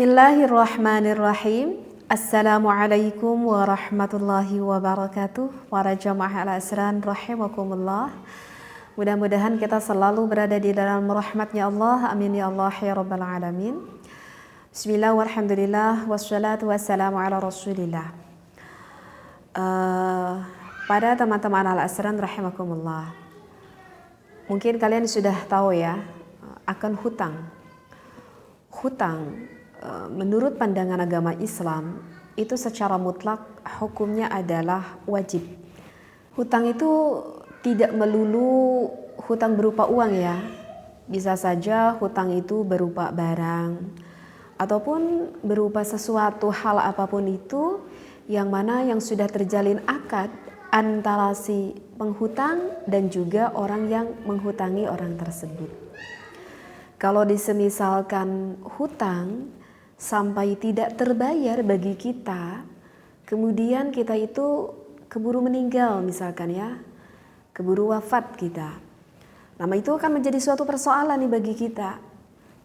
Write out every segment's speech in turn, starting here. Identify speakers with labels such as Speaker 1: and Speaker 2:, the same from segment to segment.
Speaker 1: Bismillahirrahmanirrahim. Assalamualaikum warahmatullahi wabarakatuh. Para jamaah al-asran rahimakumullah. Mudah-mudahan kita selalu berada di dalam rahmatnya Allah. Amin ya Allah ya rabbal alamin. Bismillah walhamdulillah wassalatu wassalamu ala rasulillah. Pada teman-teman al-asran rahimakumullah, mungkin kalian sudah tahu ya akan hutang. Hutang menurut pandangan agama Islam itu secara mutlak hukumnya adalah wajib. Hutang itu tidak melulu hutang berupa uang ya. Bisa saja hutang itu berupa barang ataupun berupa sesuatu hal apapun itu yang mana yang sudah terjalin akad antara si penghutang dan juga orang yang menghutangi orang tersebut. Kalau disemisalkan hutang sampai tidak terbayar bagi kita, kemudian kita itu keburu meninggal misalkan ya, keburu wafat kita. Nah itu akan menjadi suatu persoalan nih bagi kita.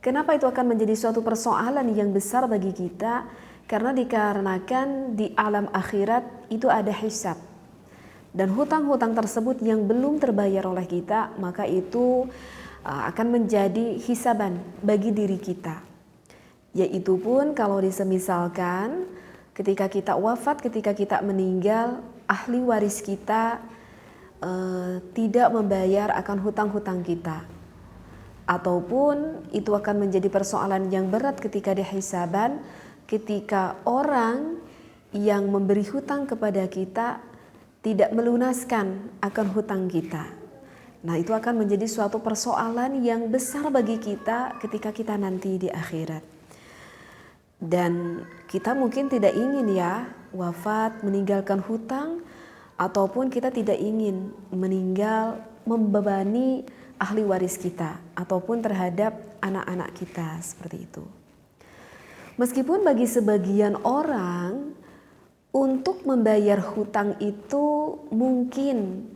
Speaker 1: Kenapa itu akan menjadi suatu persoalan yang besar bagi kita? Karena dikarenakan di alam akhirat itu ada hisab. Dan hutang-hutang tersebut yang belum terbayar oleh kita, maka itu akan menjadi hisaban bagi diri kita. Yaitu pun kalau disemisalkan ketika kita wafat, ketika kita meninggal, ahli waris kita tidak membayar akan hutang-hutang kita. Ataupun itu akan menjadi persoalan yang berat ketika dihisaban, ketika orang yang memberi hutang kepada kita tidak melunaskan akan hutang kita. Nah itu akan menjadi suatu persoalan yang besar bagi kita ketika kita nanti di akhirat. Dan kita mungkin tidak ingin ya wafat meninggalkan hutang, ataupun kita tidak ingin meninggal membebani ahli waris kita ataupun terhadap anak-anak kita seperti itu. Meskipun bagi sebagian orang untuk membayar hutang itu mungkin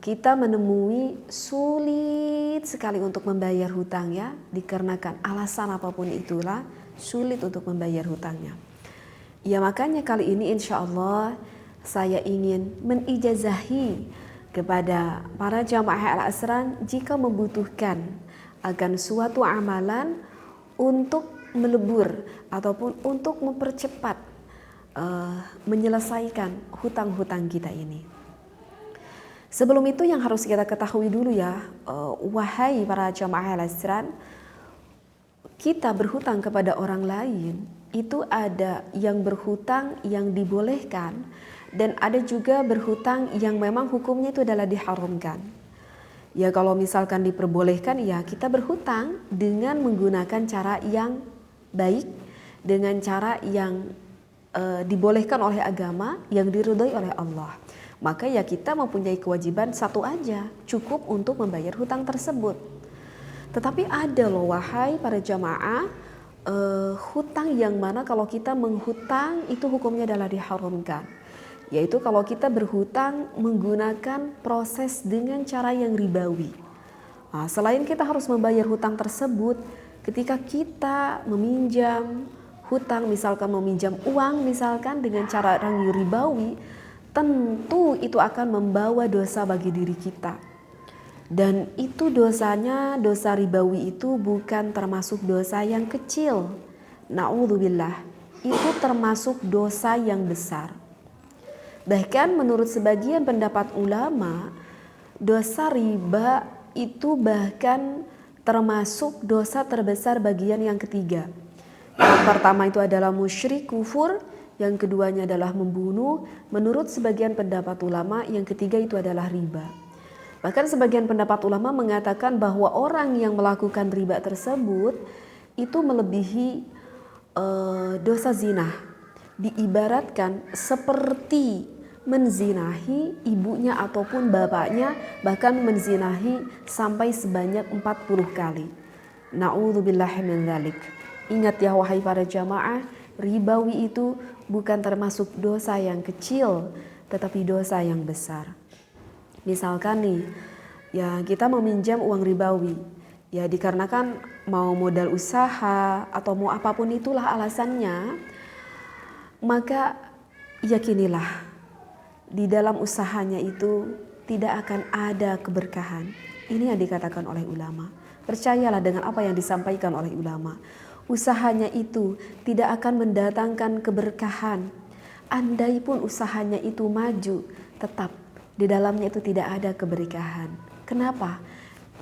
Speaker 1: kita menemui sulit sekali untuk membayar hutang ya, dikarenakan alasan apapun itulah sulit untuk membayar hutangnya. Ya makanya kali ini insya Allah saya ingin menijazahi kepada para jamaah al-asran jika membutuhkan akan suatu amalan untuk melebur ataupun untuk mempercepat menyelesaikan hutang-hutang kita ini. Sebelum itu yang harus kita ketahui dulu ya, wahai para jamaah al-asran, kita berhutang kepada orang lain itu ada yang berhutang yang dibolehkan dan ada juga berhutang yang memang hukumnya itu adalah diharamkan. Ya kalau misalkan diperbolehkan ya kita berhutang dengan menggunakan cara yang baik, dengan cara yang dibolehkan oleh agama, yang diridhoi oleh Allah. Maka ya kita mempunyai kewajiban satu aja, cukup untuk membayar hutang tersebut. Tetapi ada loh wahai para jamaah, hutang yang mana kalau kita menghutang itu hukumnya adalah diharamkan. Yaitu kalau kita berhutang menggunakan proses dengan cara yang ribawi. Nah, selain kita harus membayar hutang tersebut, ketika kita meminjam hutang, misalkan meminjam uang misalkan dengan cara yang ribawi, tentu itu akan membawa dosa bagi diri kita. Dan itu dosanya, dosa ribawi itu bukan termasuk dosa yang kecil. Na'udzubillah, itu termasuk dosa yang besar. Bahkan menurut sebagian pendapat ulama, dosa riba itu bahkan termasuk dosa terbesar bagian yang ketiga. Yang pertama itu adalah musyrik kufur, yang keduanya adalah membunuh. Menurut sebagian pendapat ulama, yang ketiga itu adalah riba. Bahkan sebagian pendapat ulama mengatakan bahwa orang yang melakukan riba tersebut itu melebihi dosa zina. Diibaratkan seperti menzinahi ibunya ataupun bapaknya, bahkan menzinahi sampai sebanyak 40 kali. Na'udzubillahi min dzalik. Ingat ya wahai para jamaah, ribawi itu bukan termasuk dosa yang kecil, tetapi dosa yang besar. Misalkan nih, ya kita meminjam uang ribawi, Ya dikarenakan mau modal usaha atau mau apapun itulah alasannya, maka yakinilah di dalam usahanya itu tidak akan ada keberkahan. Ini yang dikatakan oleh ulama. Percayalah dengan apa yang disampaikan oleh ulama. Usahanya itu tidak akan mendatangkan keberkahan. Andai pun usahanya itu maju, tetap di dalamnya itu tidak ada keberkahan. Kenapa?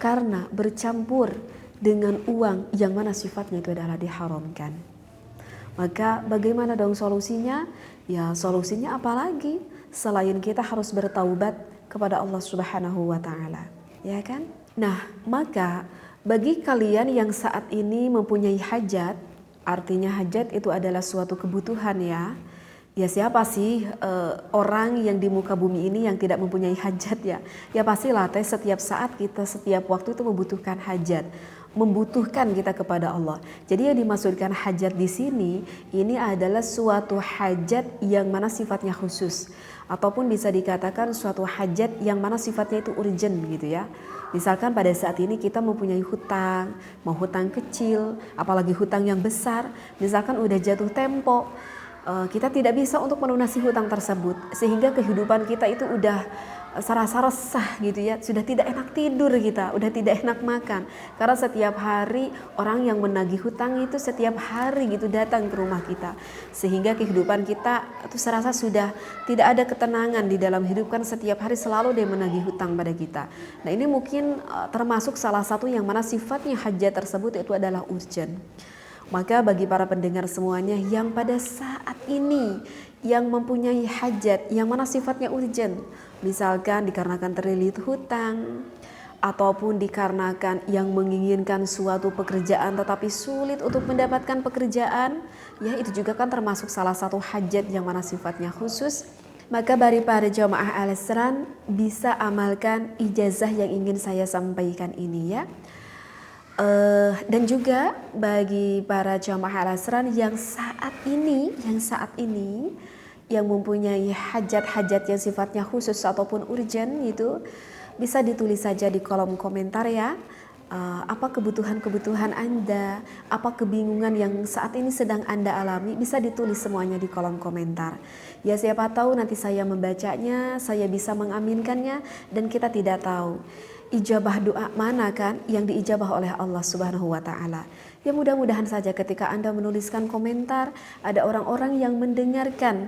Speaker 1: Karena bercampur dengan uang yang mana sifatnya itu adalah diharamkan. Maka bagaimana dong solusinya? Ya solusinya apalagi selain kita harus bertaubat kepada Allah Subhanahu wa taala, ya kan? Nah, maka bagi kalian yang saat ini mempunyai hajat, artinya hajat itu adalah suatu kebutuhan ya. Ya siapa sih orang yang di muka bumi ini yang tidak mempunyai hajat ya? Ya pastilah setiap saat kita setiap waktu itu membutuhkan hajat, membutuhkan kita kepada Allah. Jadi yang dimaksudkan hajat di sini ini adalah suatu hajat yang mana sifatnya khusus, ataupun bisa dikatakan suatu hajat yang mana sifatnya itu urgent gitu ya. Misalkan pada saat ini kita mempunyai hutang, mau hutang kecil, apalagi hutang yang besar, misalkan udah jatuh tempo, kita tidak bisa untuk melunasi hutang tersebut, sehingga kehidupan kita itu udah serasa resah gitu ya, sudah tidak enak tidur kita, udah tidak enak makan, karena setiap hari orang yang menagih hutang itu setiap hari gitu datang ke rumah kita, sehingga kehidupan kita itu serasa sudah tidak ada ketenangan di dalam hidup, kan setiap hari selalu dia menagih hutang pada kita. Nah ini mungkin termasuk salah satu yang mana sifatnya hajat tersebut itu adalah urgent. Maka bagi para pendengar semuanya yang pada saat ini yang mempunyai hajat yang mana sifatnya urgent, misalkan dikarenakan terlilit hutang, ataupun dikarenakan yang menginginkan suatu pekerjaan tetapi sulit untuk mendapatkan pekerjaan, ya itu juga kan termasuk salah satu hajat yang mana sifatnya khusus. Maka bagi para jamaah Al-Asran bisa amalkan ijazah yang ingin saya sampaikan ini ya. Dan juga bagi para jamaah Al-Asran yang saat ini yang mempunyai hajat-hajat yang sifatnya khusus ataupun urgent itu, bisa ditulis saja di kolom komentar ya. Apa kebutuhan-kebutuhan Anda, apa kebingungan yang saat ini sedang Anda alami, bisa ditulis semuanya di kolom komentar. Ya siapa tahu nanti saya membacanya, saya bisa mengaminkannya, dan kita tidak tahu ijabah doa mana kan yang diijabah oleh Allah Subhanahu wa taala. Ya mudah-mudahan saja ketika Anda menuliskan komentar, ada orang-orang yang mendengarkan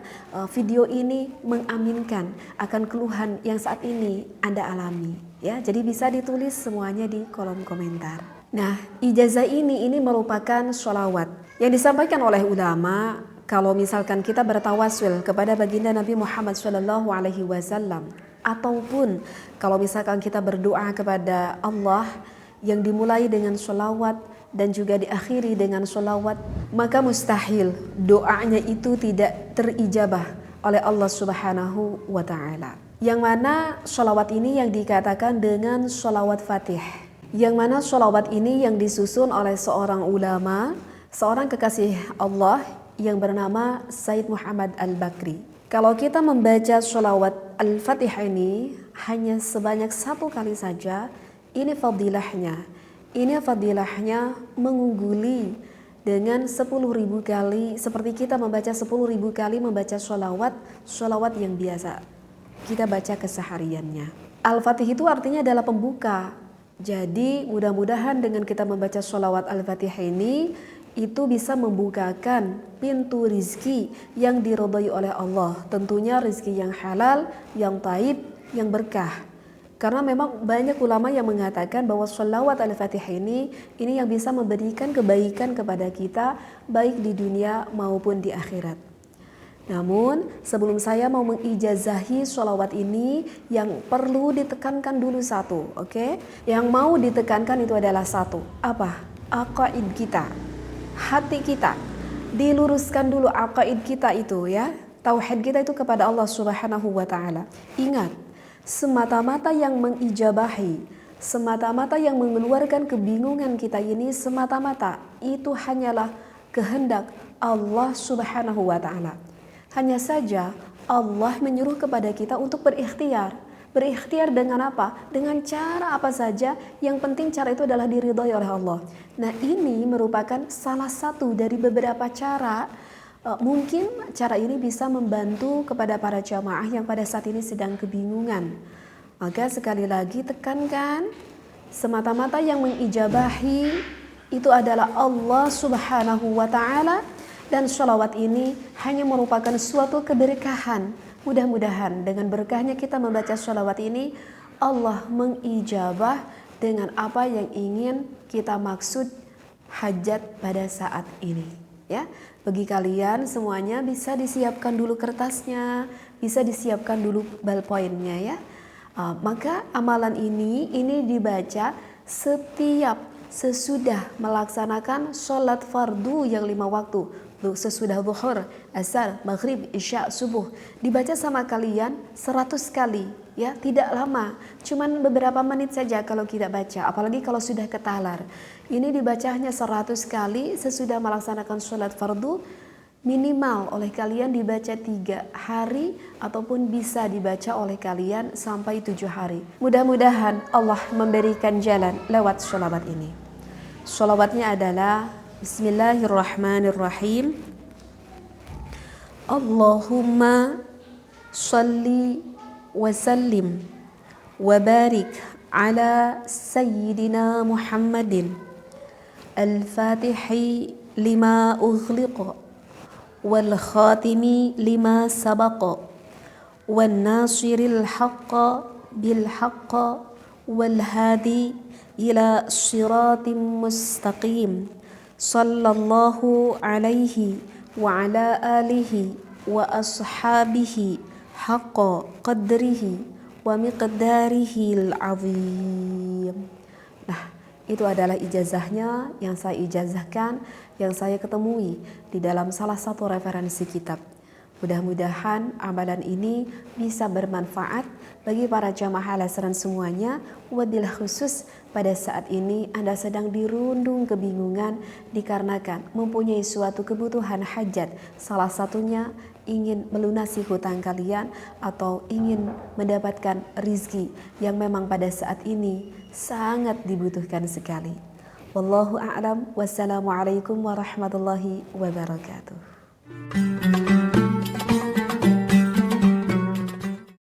Speaker 1: video ini mengaminkan akan keluhan yang saat ini Anda alami. Ya, jadi bisa ditulis semuanya di kolom komentar. Nah, ijazah ini merupakan sholawat yang disampaikan oleh ulama. Kalau misalkan kita bertawasul kepada baginda Nabi Muhammad SAW, ataupun kalau misalkan kita berdoa kepada Allah yang dimulai dengan sholawat dan juga diakhiri dengan sholawat, maka mustahil doanya itu tidak terijabah oleh Allah Subhanahu wa ta'ala. Yang mana sholawat ini yang dikatakan dengan sholawat fatih, yang mana sholawat ini yang disusun oleh seorang ulama, seorang kekasih Allah yang bernama Said Muhammad Al-Bakri. Kalau kita membaca sholawat Al-Fatihah ini hanya sebanyak 1 kali saja, ini fadilahnya. Ini fadilahnya mengungguli dengan 10.000 kali, seperti kita membaca 10.000 kali membaca sholawat yang biasa kita baca kesehariannya. Al-Fatih itu artinya adalah pembuka. Jadi mudah-mudahan dengan kita membaca sholawat Al-Fatihah ini, itu bisa membukakan pintu rizki yang diridhai oleh Allah. Tentunya rizki yang halal, yang taib, yang berkah. Karena memang banyak ulama yang mengatakan bahwa sholawat Al-Fatihah ini yang bisa memberikan kebaikan kepada kita baik di dunia maupun di akhirat. Namun sebelum saya mau mengijazahi sholawat ini, yang perlu ditekankan dulu satu, oke? Yang mau ditekankan itu adalah satu, apa? Aqaid kita, hati kita, diluruskan dulu aqaid kita itu ya, tauhid kita itu kepada Allah Subhanahu wa taala. Ingat, semata-mata yang mengijabahi, semata-mata yang mengeluarkan kebingungan kita ini, semata-mata itu hanyalah kehendak Allah Subhanahu wa taala. Hanya saja Allah menyuruh kepada kita untuk berikhtiar. Berikhtiar dengan apa? Dengan cara apa saja, yang penting cara itu adalah diridhoi oleh Allah. Nah, ini merupakan salah satu dari beberapa cara. Mungkin cara ini bisa membantu kepada para jamaah yang pada saat ini sedang kebingungan. Maka sekali lagi tekankan, semata-mata yang mengijabahi itu adalah Allah Subhanahu wa Ta'ala, dan sholawat ini hanya merupakan suatu keberkahan. Mudah-mudahan dengan berkahnya kita membaca sholawat ini, Allah mengijabah dengan apa yang ingin kita maksud hajat pada saat ini. Ya, bagi kalian semuanya bisa disiapkan dulu kertasnya, bisa disiapkan dulu ballpointnya ya. Maka amalan ini dibaca setiap sesudah melaksanakan sholat fardu yang 5 waktu, sesudah zuhur, asar, maghrib, isya, subuh, dibaca sama kalian 100 kali ya, tidak lama, cuman beberapa menit saja kalau kita baca, apalagi kalau sudah ketalar. Ini dibacanya 100 kali sesudah melaksanakan sholat fardu, minimal oleh kalian dibaca 3 hari ataupun bisa dibaca oleh kalian sampai 7 hari. Mudah-mudahan Allah memberikan jalan lewat sholawat ini. Sholawatnya adalah Bismillahirrahmanirrahim. Allahumma salli wa sallim wa barik ala Sayyidina Muhammadin al-Fatihi lima ughliqa wal khatimi lima sabaqa wal nasiril haqqa bil haqqa wal hadi ila siratim mustaqim sallallahu alaihi wa ala alihi wa ashabihi haqqa qadrihi wa miqdarihi al-azim. Nah, itu adalah ijazahnya yang saya ijazahkan, yang saya ketemui di dalam salah satu referensi kitab. Mudah-mudahan amalan ini bisa bermanfaat bagi para jamaah Al-Azhar semuanya. Wabil khusus pada saat ini Anda sedang dirundung kebingungan dikarenakan mempunyai suatu kebutuhan hajat. Salah satunya ingin melunasi hutang kalian atau ingin mendapatkan rizki yang memang pada saat ini sangat dibutuhkan sekali. Wallahu a'lam. Wassalamualaikum warahmatullahi wabarakatuh.